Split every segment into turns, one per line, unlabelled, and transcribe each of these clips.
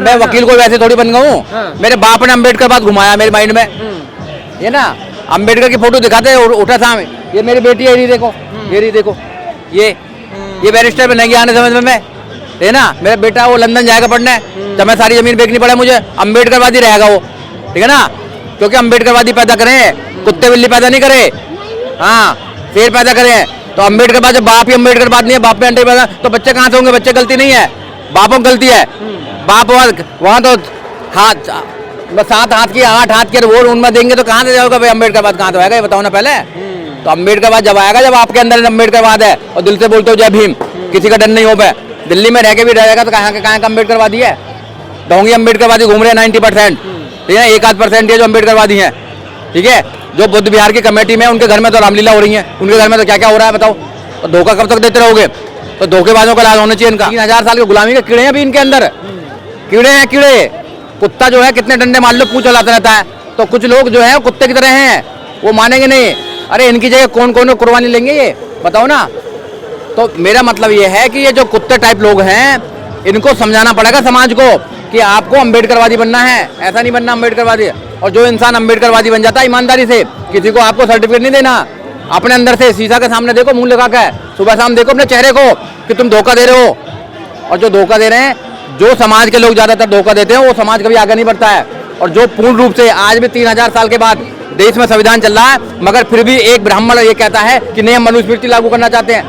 मैं वकील को वैसे थोड़ी बन गया हूँ। मेरे बाप ने अम्बेडकर बात घुमाया मेरे माइंड में, ये ना अम्बेडकर की फोटो दिखाते हैं उठा था। ये मेरी बेटी है, ये देखो, ये देखो, ये बैरिस्टर बनेगी आने समय में, है ना। मेरा बेटा वो लंदन जाएगा पढ़ने, जब मैं सारी जमीन बेचनी पड़े मुझे, अम्बेडकरवादी रहेगा वो, ठीक है ना। क्योंकि अम्बेडकरवादी पैदा करें, कुत्ते बिल्ली पैदा नहीं करे, हाँ शेर पैदा करें। तो अम्बेडकर जब बाप ही अम्बेडकरवाद नहीं है, बाप में अंडे पैदा, तो बच्चे कहाँ से होंगे? बच्चे गलती नहीं है, बापों की गलती है। बाप वहाँ तो हाथ 7 हाथ की 8 हाथ के वोट उनमें देंगे तो कहाँ से जाएगा भाई? अम्बेडकरवाद कहाँ से आएगा ये बताओ ना पहले। तो अम्बेडकरवाद जब आएगा जब आपके अंदर अम्बेडकरवाद है और दिल से बोलते हो जय भीम, किसी का डर नहीं हो पाए। दिल्ली में रह के भी रहेगा तो कहाँ का अम्बेडकरवादी है? ढोंगी अम्बेडकरवादी घूम रहे हैं 90%, ठीक है। 1-8% है जो अम्बेडकरवादी हैं, ठीक है। जो बुद्ध विहार की कमेटी में उनके घर में तो रामलीला हो रही है, उनके घर में तो क्या क्या हो रहा है बताओ। और धोखा कब तक देते रहोगे? तो धोखेबाजों का इलाज होना चाहिए इनका। 3000 साल की गुलामी के कीड़े हैं अभी इनके अंदर, कीड़े हैं कीड़े। कुत्ता जो है कितने डंडे मार लो पूंछ चलाता रहता है, तो कुछ लोग जो है कुत्ते की तरह हैं, वो मानेंगे नहीं। अरे इनकी जगह कौन कौन कुर्बानी लेंगे ये बताओ ना। तो मेरा मतलब ये है कि ये जो कुत्ते टाइप लोग हैं इनको समझाना पड़ेगा समाज को कि आपको अम्बेडकरवादी बनना है, ऐसा नहीं बनना अम्बेडकरवादी। और जो इंसान अम्बेडकरवादी बन जाता है ईमानदारी से, किसी को आपको सर्टिफिकेट नहीं देना, अपने अंदर से शीशा के सामने देखो, मुंह लगा के सुबह शाम देखो अपने चेहरे को कि तुम धोखा दे रहे हो। और जो धोखा दे रहे हैं, जो समाज के लोग ज्यादातर धोखा देते हैं, वो समाज कभी आगे नहीं बढ़ता है। और जो पूर्ण रूप से आज भी 3000 साल के बाद देश में संविधान चल रहा है, मगर फिर भी एक ब्राह्मण ये कहता है कि नहीं हम मनुस्मृति लागू करना चाहते हैं,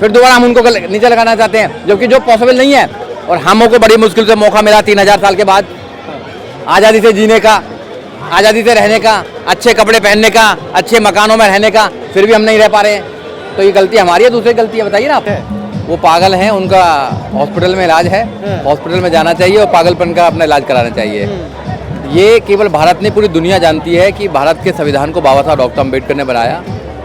फिर दोबारा हम उनको नीचे लगाना चाहते हैं, जबकि जो पॉसिबल नहीं है। और हमों को बड़ी मुश्किल से मौका मिला 3000 साल के बाद आज़ादी से जीने का, आज़ादी से रहने का, अच्छे कपड़े पहनने का, अच्छे मकानों में रहने का, फिर भी हम नहीं रह पा रहे हैं। तो ये गलती हमारी है, दूसरी गलती है बताइए ना आप। वो पागल हैं, उनका हॉस्पिटल में इलाज है, हॉस्पिटल में जाना चाहिए और पागलपन का अपना इलाज कराना चाहिए। ये केवल भारत नहीं पूरी दुनिया जानती है कि भारत के संविधान को बाबा साहब डॉक्टर अम्बेडकर ने बनाया।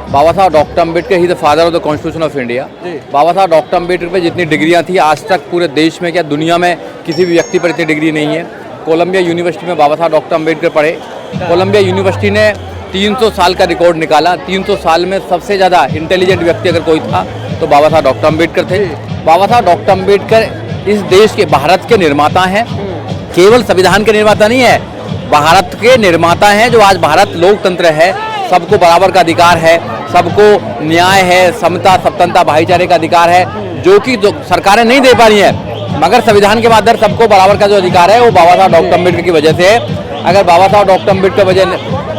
Baba Saheb doctor Ambedkar he the father of the constitution of India. Baba Saheb doctor Ambedkar पे जितनी डिग्रियां थी आज तक पूरे देश में क्या दुनिया में किसी भी व्यक्ति पर इतनी डिग्री नहीं है। कोलंबिया यूनिवर्सिटी में बाबा साहब डॉक्टर अम्बेडकर पढ़े। कोलंबिया यूनिवर्सिटी ने 300 साल का रिकॉर्ड निकाला। 300 साल में सबसे ज़्यादा इंटेलिजेंट व्यक्ति अगर कोई था तो बाबा साहब डॉक्टर अम्बेडकर थे। बाबा साहब डॉक्टर अम्बेडकर इस देश के, भारत के निर्माता हैं, केवल संविधान के निर्माता नहीं है, भारत के निर्माता हैं। जो आज भारत लोकतंत्र है, सबको बराबर का अधिकार है, सबको न्याय है, समता स्वतंत्रता भाईचारे का अधिकार है, जो कि सरकारें नहीं दे पा रही हैं, मगर संविधान के माध्यम सबको बराबर का जो अधिकार है वो बाबा साहब डॉक्टर अम्बेडकर की वजह से है। अगर बाबा साहब डॉक्टर अम्बेडकर वजह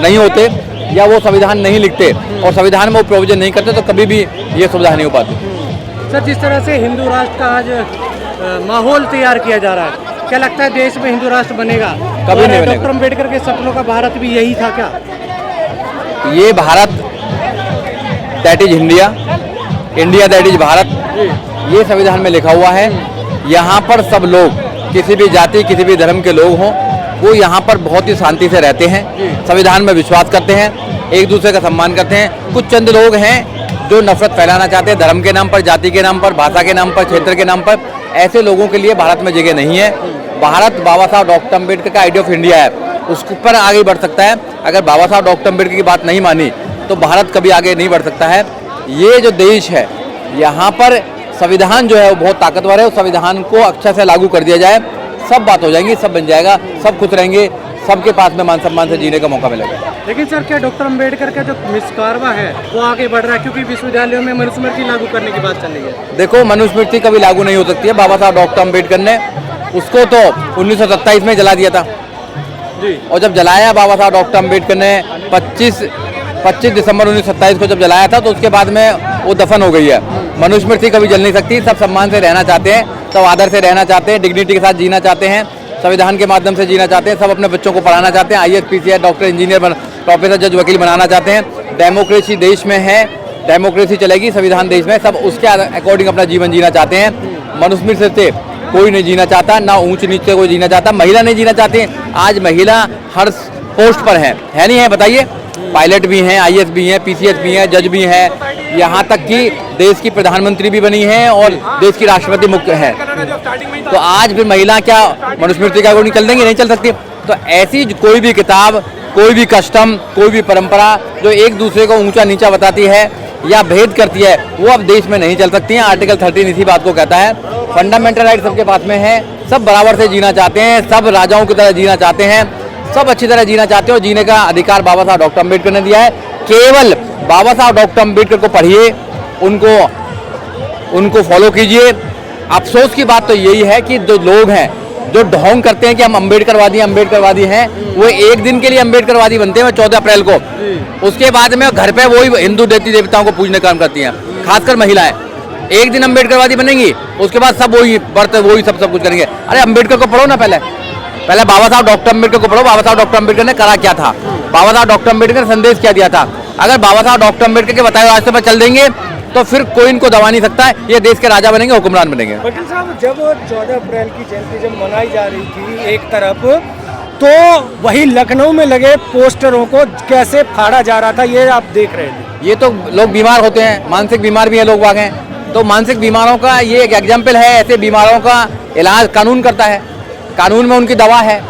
नहीं होते या वो संविधान नहीं लिखते और संविधान में वो प्रोविजन नहीं करते तो कभी भी ये सुविधा नहीं हो पाती।
सर, जिस तरह से हिंदू राष्ट्र का आज माहौल तैयार किया जा रहा है, क्या लगता है देश में हिंदू राष्ट्र बनेगा?
कभी नहीं बनेगा।
डॉक्टर अम्बेडकर के सपनों का भारत भी यही था क्या?
ये Bharat that is India, India that is Bharat, ये संविधान में लिखा हुआ है। यहाँ पर सब लोग, किसी भी जाति किसी भी धर्म के लोग हों, वो यहाँ पर बहुत ही शांति से रहते हैं, संविधान में विश्वास करते हैं, एक दूसरे का सम्मान करते हैं। कुछ चंद लोग हैं जो नफरत फैलाना चाहते हैं धर्म के नाम पर, जाति के नाम पर, भाषा के नाम पर, क्षेत्र के नाम पर। ऐसे लोगों के लिए भारत में जगह नहीं है। भारत बाबा साहब डॉक्टर अम्बेडकर का आइडिया ऑफ इंडिया है, उसके ऊपर आगे बढ़ सकता है। अगर बाबा साहब डॉक्टर अम्बेडकर की बात नहीं मानी तो भारत कभी आगे नहीं बढ़ सकता है। ये जो देश है, यहाँ पर संविधान जो है वो बहुत ताकतवर है। उस संविधान को अच्छे से लागू कर दिया जाए, सब बात हो जाएंगी, सब बन जाएगा, सब खुश रहेंगे, सबके पास में मान सम्मान से जीने का मौका मिलेगा।
लेकिन सर, क्या डॉक्टर अम्बेडकर का जो निष्कारवा है वो आगे बढ़ रहा है? क्योंकि विश्वविद्यालयों में मनुस्मृति लागू करने की बात चल रही है।
देखो, मनुस्मृति कभी लागू नहीं हो सकती है। बाबा साहब डॉक्टर अम्बेडकर ने उसको तो 1927 में जला दिया था
जी।
और जब जलाया बाबा साहब डॉक्टर अम्बेडकर ने 25 दिसंबर 1927 को जब जलाया था, तो उसके बाद में वो दफन हो गई है। मनुस्मृति कभी जल नहीं सकती। सब सम्मान से रहना चाहते हैं, सब आदर से रहना चाहते हैं, डिग्निटी के साथ जीना चाहते हैं, संविधान के माध्यम से जीना चाहते हैं, सब अपने बच्चों को पढ़ाना चाहते हैं, IAS PCS doctor engineer professor जज वकील बनाना चाहते हैं। डेमोक्रेसी देश में है, डेमोक्रेसी चलेगी, संविधान देश में, सब उसके अकॉर्डिंग अपना जीवन जीना चाहते हैं। मनुस्मृति से कोई नहीं जीना चाहता, ना ऊंच नीचे कोई जीना चाहता, महिला नहीं जीना चाहती। आज महिला हर पोस्ट पर है नहीं है? बताइए, पायलट भी हैं, IAS भी हैं, PCS भी हैं, जज भी हैं, यहाँ तक कि देश की प्रधानमंत्री भी बनी है और देश की राष्ट्रपति मुख्य है। तो आज फिर महिला क्या मनुस्मृति का अकॉर्डिंग चल देंगी? नहीं चल सकती। तो ऐसी कोई भी किताब, कोई भी कस्टम, कोई भी परंपरा जो एक दूसरे को ऊंचा नीचा बताती है या भेद करती है, वो अब देश में नहीं चल सकती है। आर्टिकल 13 इसी बात को कहता है। फंडामेंटल राइट सबके पास में है, सब बराबर से जीना चाहते हैं, सब राजाओं की तरह जीना चाहते हैं, सब अच्छी तरह जीना चाहते हैं और जीने का अधिकार बाबा साहब डॉक्टर अम्बेडकर ने दिया है। केवल बाबा साहब डॉक्टर अम्बेडकर को पढ़िए, उनको फॉलो कीजिए। अफसोस की बात तो यही है कि जो लोग हैं जो ढोंग करते हैं कि हम अम्बेडकरवादी हैं, वो एक दिन के लिए अम्बेडकरवादी बनते हैं 14 अप्रैल को, उसके बाद में घर पे वही हिंदू देवी देवताओं को पूजने का काम करती हैं, खासकर महिलाएं। एक दिन अम्बेडकरवादी बनेंगी, उसके बाद सब वही व्रत वही सब कुछ करेंगे। अरे अम्बेडकर को पढ़ो ना, पहले बाबा साहब डॉक्टर अम्बेडकर को पढ़ो। बाबा साहब डॉक्टर अम्बेडकर ने करा क्या था, बाबा साहब डॉक्टर अम्बेडकर ने संदेश क्या दिया था। अगर बाबा साहब डॉक्टर अम्बेडकर के बताए रास्ते पर चल देंगे तो फिर कोई इनको दबा नहीं सकता है, ये देश के राजा बनेंगे, हुक्मरान बनेंगे।
पटेल साहब, जब 14 अप्रैल की जयंती जब मनाई जा रही थी एक तरफ, तो वही लखनऊ में लगे पोस्टरों को कैसे फाड़ा जा रहा था, ये आप देख रहे थे।
ये तो लोग बीमार होते हैं, मानसिक बीमार भी है लोग वाग हैं, तो मानसिक बीमारों का ये एक एग्जाम्पल है। ऐसे बीमारों का इलाज कानून करता है, कानून में उनकी दवा है,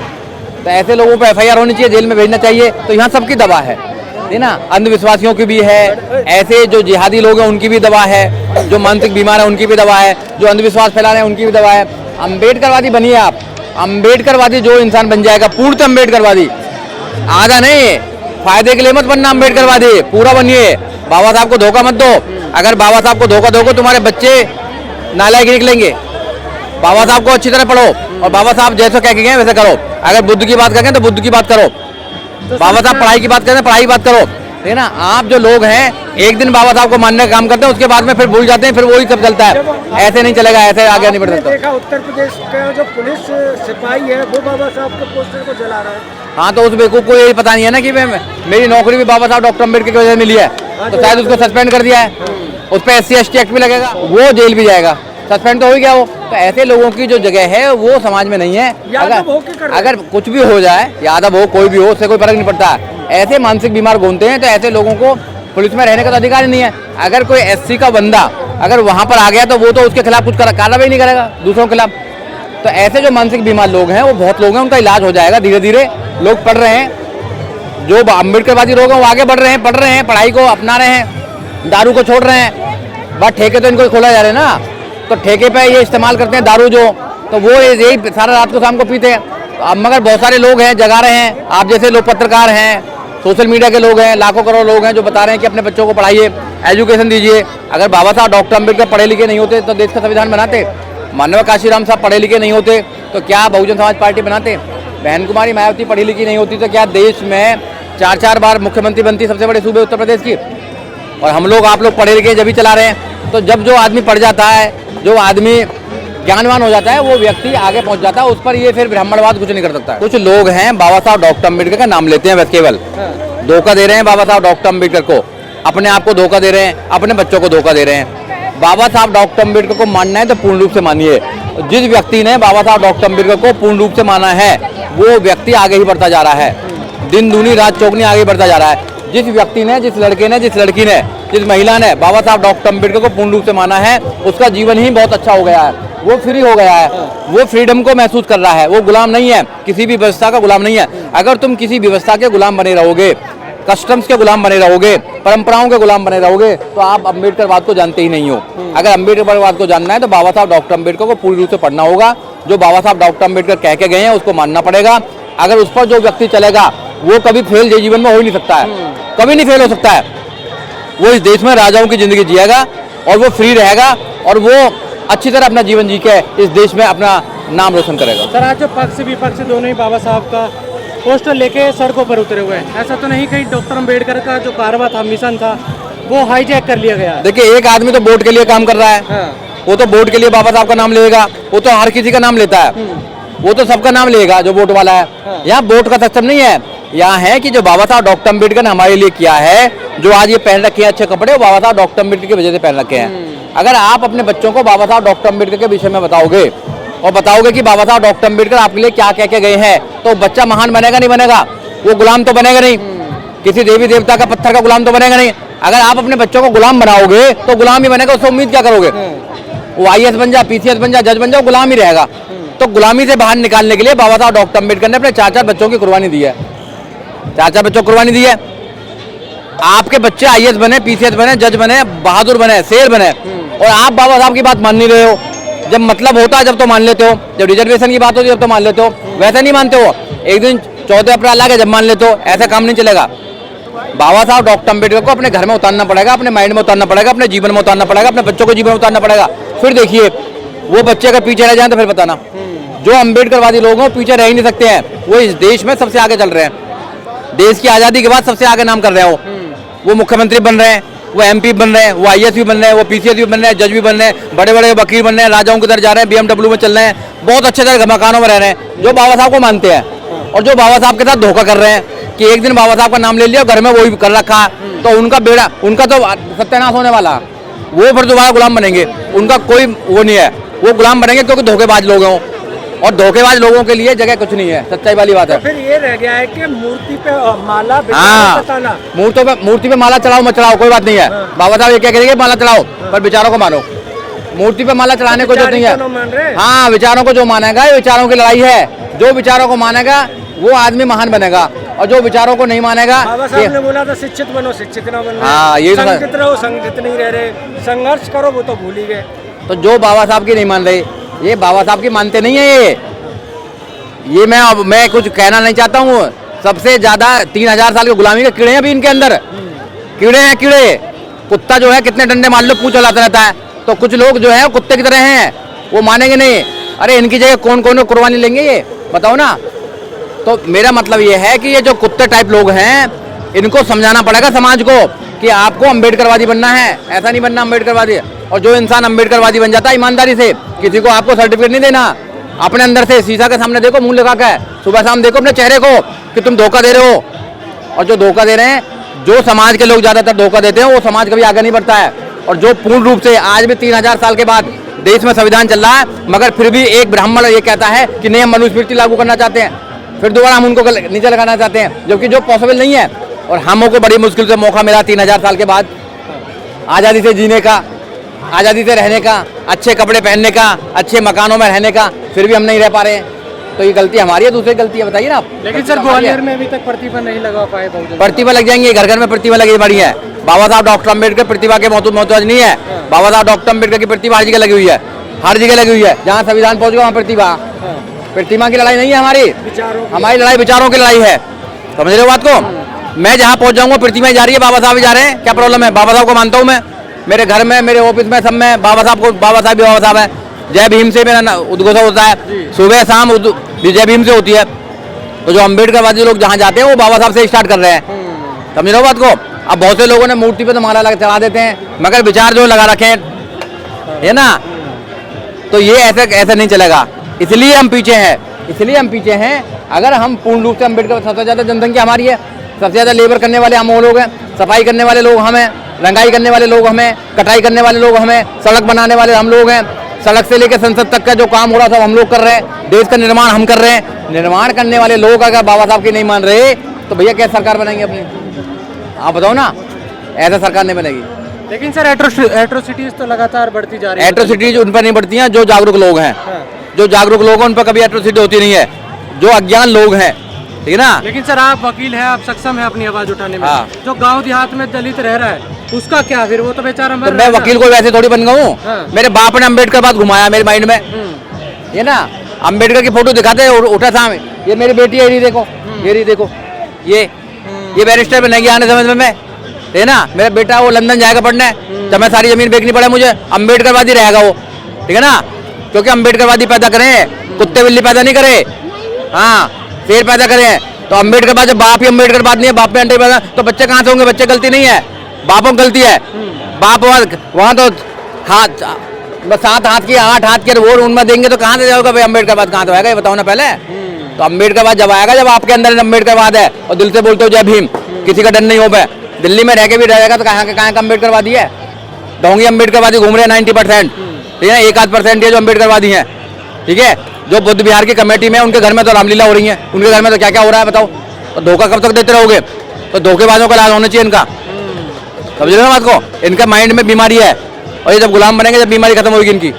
तो ऐसे लोगों पर FIR होनी चाहिए, जेल में भेजना चाहिए। तो यहाँ सबकी दवा है ना, अंधविश्वासियों की भी है, ऐसे जो जिहादी लोग हैं उनकी भी दवा है, जो मानसिक बीमार है उनकी भी दवा है, जो अंधविश्वास फैला रहे हैं उनकी भी दवा है। अम्बेडकरवादी बनिए आप, अम्बेडकरवादी जो इंसान बन जाएगा, पूर्ण अम्बेडकरवादी, आधा नहीं, फायदे के लिए मत बनना अम्बेडकरवादी, पूरा बनिए। बाबा साहब को धोखा मत दो। अगर बाबा साहब को धोखा दोगे तुम्हारे बच्चे नालायक निकलेंगे। बाबा साहब को अच्छी तरह पढ़ो और बाबा साहब जैसे कह के गए वैसे करो। अगर बुद्ध की बात करें तो बुद्ध की बात करो, बाबा साहब पढ़ाई की बात करें पढ़ाई की बात करो, है ना। आप जो लोग हैं एक दिन बाबा साहब को मानने का काम करते हैं, उसके बाद में फिर भूल जाते हैं, फिर वही सब चलता है। ऐसे नहीं चलेगा, ऐसे आगे नहीं बढ़ सकता।
देखा उत्तर प्रदेश का जो पुलिस सिपाही है वो बाबा साहब के पोस्टर को जला रहा है।
हाँ, तो उस बेवकूफ को यही पता नहीं है ना कि मेरी नौकरी भी बाबा साहब डॉक्टर अम्बेडकर की वजह से मिली है, तो शायद उसको सस्पेंड कर दिया है, उस पर SC ST एक्ट भी लगेगा, वो जेल भी जाएगा, सस्पेंड तो हो ही गया वो। तो ऐसे लोगों की जो जगह है वो समाज में नहीं है। अगर कुछ भी हो जाए, यादव हो कोई भी हो, उससे कोई फर्क नहीं पड़ता है। ऐसे मानसिक बीमार घूमते हैं, तो ऐसे लोगों को पुलिस में रहने का तो अधिकार ही नहीं है। अगर कोई SC का बंदा अगर वहाँ पर आ गया तो वो तो उसके खिलाफ कुछ कार्रवाई नहीं करेगा दूसरों के खिलाफ। तो ऐसे जो मानसिक बीमार लोग हैं वो बहुत लोग हैं, उनका इलाज हो जाएगा धीरे धीरे। लोग पढ़ रहे हैं, जो अम्बेडकरवादी लोग हैं वो आगे बढ़ रहे हैं, पढ़ रहे हैं, पढ़ाई को अपना रहे हैं, दारू को छोड़ रहे हैं। बस ठेके तो इनको खोला जा रहे हैं ना, तो ठेके पे ये इस्तेमाल करते हैं दारू जो, तो वो यही सारा रात को शाम को पीते हैं। तो अब मगर बहुत सारे लोग हैं जगा रहे हैं, आप जैसे लोग पत्रकार हैं, सोशल मीडिया के लोग हैं, लाखों करोड़ लोग हैं जो बता रहे हैं कि अपने बच्चों को पढ़ाइए, एजुकेशन दीजिए। अगर बाबा साहब डॉक्टर अम्बेडकर पढ़े लिखे नहीं होते तो देश का संविधान बनाते? मानव काशीराम साहब पढ़े लिखे नहीं होते तो क्या बहुजन समाज पार्टी बनाते? बहन कुमारी मायावती पढ़ी लिखी नहीं होती तो क्या देश में 4-4 बार मुख्यमंत्री बनती सबसे बड़े सूबे उत्तर प्रदेश की? और हम लोग आप लोग पढ़े लिखे जब भी चला रहे हैं। तो जब जो आदमी पढ़ जाता है, जो आदमी ज्ञानवान हो जाता है, वो व्यक्ति आगे पहुंच जाता है, उस पर ये फिर ब्राह्मणवाद कुछ नहीं कर सकता। कुछ लोग हैं बाबा साहब डॉक्टर अम्बेडकर का नाम लेते हैं, बस केवल धोखा दे रहे हैं बाबा साहब डॉक्टर अम्बेडकर को, अपने आप को धोखा दे रहे हैं, अपने बच्चों को धोखा दे रहे हैं। बाबा साहब डॉक्टर अम्बेडकर को मानना है तो पूर्ण रूप से मानिए। जिस व्यक्ति ने बाबा साहब डॉक्टर अम्बेडकर को पूर्ण रूप से माना है वो व्यक्ति आगे ही बढ़ता जा रहा है, दिन दूनी रात चौगनी आगे बढ़ता जा रहा है। जिस व्यक्ति ने, जिस लड़के ने, जिस लड़की ने, जिस महिला ने बाबा साहब डॉक्टर अम्बेडकर को पूर्ण रूप से माना है, उसका जीवन ही बहुत अच्छा हो गया है, वो फ्री हो गया है, वो फ्रीडम को महसूस कर रहा है, वो गुलाम नहीं है, किसी भी व्यवस्था का गुलाम नहीं है। अगर तुम किसी व्यवस्था के गुलाम बने रहोगे, कस्टम्स के गुलाम बने रहोगे, परंपराओं के गुलाम बने रहोगे, तो आप अम्बेडकरवाद को जानते ही नहीं हो। अगर अम्बेडकरवाद को जानना है तो बाबा साहब डॉक्टर अम्बेडकर को पूरी रूप से पढ़ना होगा। जो बाबा साहब डॉक्टर अम्बेडकर कह के गए हैं उसको मानना पड़ेगा। अगर उस पर जो व्यक्ति चलेगा वो कभी फेल जीवन में हो ही नहीं सकता है, कभी नहीं फेल हो सकता है। वो इस देश में राजाओं की जिंदगी जिएगा और वो फ्री रहेगा और वो अच्छी तरह अपना जीवन जी के इस देश में अपना नाम रोशन करेगा।
सर, आज जो पक्ष विपक्ष दोनों ही बाबा साहब का पोस्टर लेके सड़कों पर उतरे हुए हैं, ऐसा तो नहीं कहीं डॉक्टर अम्बेडकर का जो कारवा था, मिशन था, वो हाईजैक कर लिया गया?
देखिए, एक आदमी तो वोट के लिए काम कर रहा है, वो तो वोट के लिए बाबा साहब का नाम लेगा, वो तो हर किसी का नाम लेता है, वो तो सबका नाम लेगा जो वोट वाला है। यहाँ वोट का सिस्टम नहीं है, यहाँ है कि जो बाबा साहब डॉक्टर अम्बेडकर ने हमारे लिए किया है, जो आज ये पहन रखे हैं अच्छे कपड़े, वो बाबा साहब डॉक्टर अम्बेडकर की वजह से पहन रखे हैं। अगर आप अपने बच्चों को बाबा साहब डॉक्टर अम्बेडकर के विषय में बताओगे और बताओगे कि बाबा साहब डॉक्टर अम्बेडकर आपके लिए क्या कह के गए हैं, तो बच्चा महान बनेगा नहीं बनेगा? वो गुलाम तो बनेगा नहीं, किसी देवी देवता का पत्थर का गुलाम तो बनेगा नहीं। अगर आप अपने बच्चों को गुलाम बनाओगे तो गुलाम ही बनेगा, उससे उम्मीद क्या करोगे? वो IAS बन जा, PCS बन जा, जज बन जा, गुलाम ही रहेगा। तो गुलामी से बाहर निकालने के लिए बाबा साहब डॉक्टर अम्बेडकर ने अपने 4-4 बच्चों की कुर्बानी दी है, 4-4 बच्चों की कुर्बानी दी है। आपके बच्चे IAS बने, PCS बने, जज बने, बहादुर बने, शेर बने, और आप बाबा साहब की बात मान नहीं रहे हो। जब मतलब होता है जब तो मान लेते हो, जब रिजर्वेशन की बात होती है जब तो मान लेते हो, वैसे नहीं मानते हो। एक दिन 14 अप्रैल आ गया जब मान लेते हो, ऐसा काम नहीं चलेगा। बाबा साहब डॉक्टर अम्बेडकर को अपने घर में उतारना पड़ेगा, अपने माइंड में उतारना पड़ेगा, अपने जीवन में उतारना पड़ेगा, अपने बच्चों को जीवन में उतारना पड़ेगा। फिर देखिए वो बच्चे अगर पीछे रह जाए तो फिर बताना। जो अम्बेडकरवादी लोग हैं पीछे रह ही नहीं सकते हैं, वो इस देश में सबसे आगे चल रहे हैं। देश की आज़ादी के बाद सबसे आगे नाम कर रहे हैं वो मुख्यमंत्री बन रहे हैं, वो MP बन रहे हैं, वो IAS भी बन रहे हैं, वो PCS भी बन रहे हैं, जज भी बन रहे हैं, बड़े बड़े वकील बन रहे हैं, राजाओं की तरह जा रहे हैं, BMW में चल रहे हैं, बहुत अच्छे तरह मकानों में रह रहे हैं, जो बाबा साहब को मानते हैं। और जो बाबा साहब के साथ धोखा कर रहे हैं कि एक दिन बाबा साहब का नाम ले लिया घर में वही कर रखा, तो उनका बेड़ा, उनका तो सत्यानाश होने वाला। वो फिर दोबारा गुलाम बनेंगे, उनका कोई वो नहीं है, वो गुलाम बनेंगे क्योंकि धोखेबाज लोग हैं। और धोखेबाज लोगों के लिए जगह कुछ नहीं है, सच्चाई वाली बात है।
तो फिर ये रह गया है कि मूर्ति पे माला
हाँ, मूर्ति पे माला चढ़ाओ मत चढ़ाओ कोई बात नहीं है। बाबा साहब ये क्या करेंगे, माला चढ़ाओ पर विचारों को मानो। मूर्ति पे माला चढ़ाने को जरूरत नहीं है। हाँ, विचारों को जो मानेगा, ये विचारों की लड़ाई है। जो विचारों को मानेगा वो आदमी महान बनेगा, और जो विचारों को नहीं मानेगा,
बाबा साहब ने बोला था शिक्षित बनो, शिक्षित ना बनो।
हाँ, ये
संगठित रहो, संगठित नहीं रह रहे, संघर्ष करो, वो तो भूल ही गए।
तो जो बाबा साहब की नहीं मान रहे, ये बाबा साहब की मानते नहीं है। ये मैं कुछ कहना नहीं चाहता हूँ। सबसे ज्यादा 3000 साल की गुलामी के कीड़े हैं अभी इनके अंदर, कीड़े हैं कीड़े। कुत्ता जो है कितने डंडे मार लो पूंछ चलाता रहता है, तो कुछ लोग जो है कुत्ते की तरह हैं, वो मानेंगे नहीं। अरे इनकी जगह कौन कौन कुर्बानी लेंगे ये बताओ ना। तो मेरा मतलब ये है कि ये जो कुत्ते टाइप लोग हैं, इनको समझाना पड़ेगा समाज को कि आपको अम्बेडकरवादी बनना है, ऐसा नहीं बनना अम्बेडकरवादी। और जो इंसान अम्बेडकरवादी बन जाता है ईमानदारी से, किसी को आपको सर्टिफिकेट नहीं देना, अपने अंदर से शीशा के सामने देखो, मुंह लगा के सुबह शाम देखो अपने चेहरे को कि तुम धोखा दे रहे हो। और जो धोखा दे रहे हैं, जो समाज के लोग ज्यादातर धोखा देते हैं, वो समाज कभी आगे नहीं बढ़ता है। और जो पूर्ण रूप से आज भी 3000 साल के बाद देश में संविधान चल रहा है, मगर फिर भी एक ब्राह्मण ये कहता है कि नहीं हम मनुस्मृति लागू करना चाहते हैं, फिर दोबारा हम उनको नीचे लगाना चाहते हैं, जबकि जो पॉसिबल नहीं है। और हमों को बड़ी मुश्किल से मौका मिला 3000 साल के बाद आज़ादी से जीने का, आज़ादी से रहने का, अच्छे कपड़े पहनने का, अच्छे मकानों में रहने का, फिर भी हम नहीं रह पा रहे हैं। तो ये गलती हमारी है, दूसरी गलती है, बताइए ना आप।
लेकिन सर ग्वालियर में अभी तक प्रतिभा नहीं लगा पाए।
प्रतिभा लग जाएंगे, घर घर में प्रतिभा लगी पड़ी है। बाबा साहब डॉक्टर अम्बेडकर प्रतिभा के मोहताज नहीं है। बाबा साहब डॉक्टर अम्बेडकर की प्रतिभा हर जगह लगी हुई है, हर जगह लगी हुई है। जहाँ संविधान पहुंच गया वहाँ प्रतिभा। प्रतिभा की लड़ाई नहीं है हमारी, हमारी लड़ाई विचारों की लड़ाई है। समझ रहे हो बात को। मैं जहाँ पहुंच जाऊंगा प्रतिभा जा रही है, बाबा साहब जा रहे हैं, क्या प्रॉब्लम है। बाबा साहब को मानता हूँ मैं, मेरे घर में, मेरे ऑफिस में, सब में बाबा साहब को, बाबा साहब भी बाबा साहब है। जय भीम से मेरा उद्घोषण होता है, सुबह शाम जय भीम से होती है। तो जो अम्बेडकरवादी लोग जहाँ जाते हैं वो बाबा साहब से स्टार्ट कर रहे हैं। समझ रहे हो बात को। अब बहुत से लोगों ने मूर्ति पे तो माला लगा चढ़ा देते हैं, मगर विचार जो लगा रखे हैं है ना, तो ये ऐसे नहीं चलेगा। इसलिए हम पीछे हैं, इसलिए हम पीछे हैं। अगर हम पूर्ण रूप से अम्बेडकर, सबसे ज्यादा जनसंख्या हमारी है, सबसे ज्यादा लेबर करने वाले हम वो लोग हैं, सफाई करने वाले लोग हमें, रंगाई करने वाले लोग हमें, कटाई करने वाले लोग हमें, सड़क बनाने वाले हम लोग हैं। सड़क से लेकर संसद तक का जो काम हो रहा सब हम लोग कर रहे हैं, देश का निर्माण हम कर रहे हैं। निर्माण करने वाले लोग अगर बाबा साहब की नहीं मान रहे तो भैया क्या सरकार बनाएंगे अपनी, आप बताओ ना। ऐसा सरकार नहीं बनेगी।
लेकिन सर एट्रोसिटीज तो लगातार बढ़ती जा रही है।
एट्रोसिटीज उन पर नहीं बढ़ती हैं जो जागरूक लोग हैं। जो जागरूक लोग हैं उन पर कभी एट्रोसिटी होती नहीं है। जो अज्ञान लोग हैं, ठीक है ना।
लेकिन सर आप वकील हैं, आप सक्षम है अपनी आवाज उठाने में।
हाँ।
जो गांव देहात में दलित रह रहा है उसका क्या, फिर वो तो बेचारा मर
तो मैं वकील को वैसे थोड़ी बन गया हूँ।
हाँ।
मेरे बाप ने अम्बेडकर बात घुमाया मेरे माइंड में, ये ना अम्बेडकर की फोटो दिखाते उठा था। ये मेरी बेटी है, ये देखो, ये देखो, ये बैरिस्टर बनेगी आने समय में, है ना। मेरा बेटा वो लंदन जाएगा पढ़ने, जब मैं सारी जमीन बेचनी पड़े मुझे, अम्बेडकरवादी रहेगा वो, ठीक है ना। क्योंकि अम्बेडकरवादी पैदा करें, कुत्ते बिल्ली पैदा नहीं करे, हाँ शेर पैदा करें। तो अम्बेडकरवाद जब बाप ही अम्बेडकरवाद नहीं है, बाप पे अंडे पैदा, तो बच्चे कहाँ से होंगे। बच्चे गलती नहीं है, बापों की गलती है। बाप वहाँ तो हाथ, बस 7 हाथ की 8 हाथ के वोट उनमें देंगे तो कहाँ से जाओगे भाई। अम्बेडकरवाद कहाँ से आएगा ये बताओ ना पहले। तो अम्बेडकरवाद जब आएगा जब आपके अंदर अम्बेडकरवाद है और दिल से बोलते हो जय भीम, किसी का डर नहीं हो पाए। दिल्ली में रह के भी रहेगा तो कहाँ का अम्बेडकरवादी है। ढोंगी अम्बेडकरवादी घूम रहे हैं 90%, ठीक है। 1-8% ये जो अम्बेडकरवादी हैं, ठीक है। जो बुद्ध विहार की कमेटी में, उनके घर में तो रामलीला हो रही है, उनके घर में तो क्या क्या हो रहा है बताओ। तो धोखा कब तक देते रहोगे। तो धोखेबाजों का इलाज होना चाहिए इनका, समझ रहे हो बात को। इनका माइंड में बीमारी है और ये जब गुलाम बनेंगे जब बीमारी खत्म होगी इनकी।